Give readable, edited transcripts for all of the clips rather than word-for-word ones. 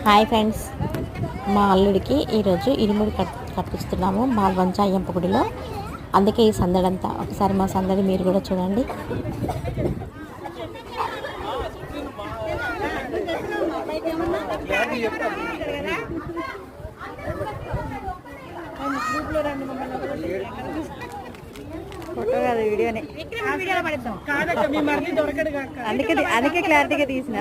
Hi friends, మా అల్లుడికి ఈరోజు ఇరుముడి కట్టిస్తున్నాము బాల్వంచ అయ్యప్ప గుడిలో. అందుకే ఈ సందడంతా. ఒకసారి మా సందడి మీరు కూడా చూడండి. ఫోటో కాదు, వీడియోనే. అందుకే క్లారిటీగా తీసిన.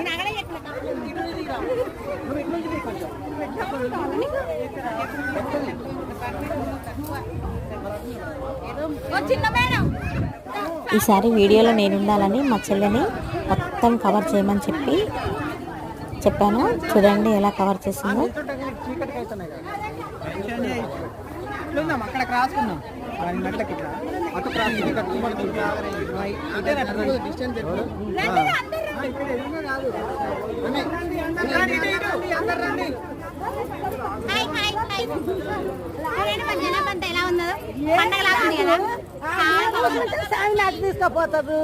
ఈసారి వీడియోలో నేను ఉండాలని మా చెల్లెని మొత్తం కవర్ చేయమని చెప్పాను. చూడండి ఎలా కవర్ చేసిందో. తీసుకపోతారు.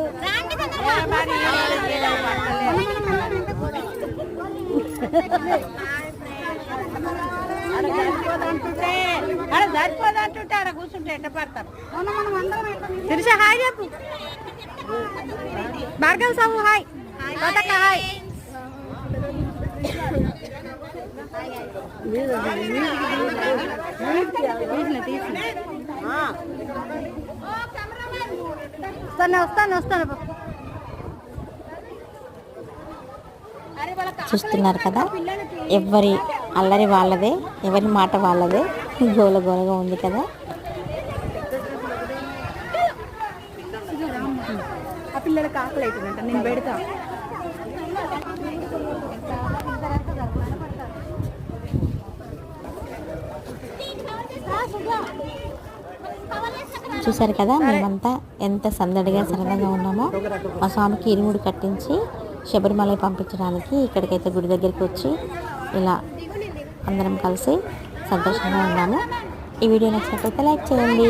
సరిపోదంటుంటే ఆడ కూర్చుంటే ఎట్ట పడతారు. తెలుసా? హాయ్ చెప్పు. భార్గవ్ సాబు హాయ్. హాయ్. వస్తాను. చూస్తున్నారు కదా, ఎవరి అల్లరి వాళ్ళదే, ఎవరి మాట వాళ్ళదే. గోల గోలగా ఉంది కదా. ఆ పిల్లలకి ఆకలి అవుతుందంట, నేను పెడతా. చూసారు కదా, మేమంతా ఎంత సందడిగా సరదాగా ఉన్నామో. మా స్వామికి ఇరుముడి కట్టించి శబరిమల పంపించడానికి ఇక్కడికైతే గుడి దగ్గరికి వచ్చి ఇలా అందరం కలిసి సంతోషంగా ఉన్నాము. ఈ వీడియో నచ్చినట్లయితే లైక్ చేయండి.